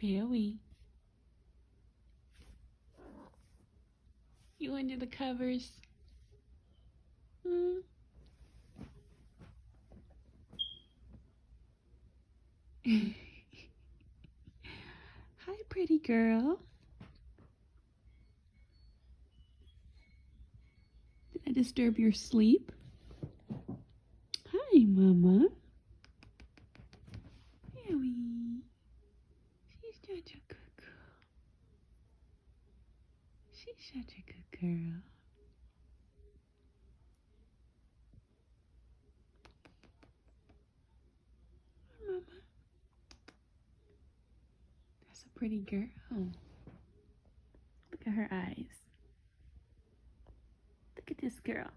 Billy. You under the covers? Hmm? Hi, pretty girl. Did I disturb your sleep? Hi, Mama. Billy. She's such a good girl. She's such a good girl. Mama. That's a pretty girl. Look at her eyes. Look at this girl.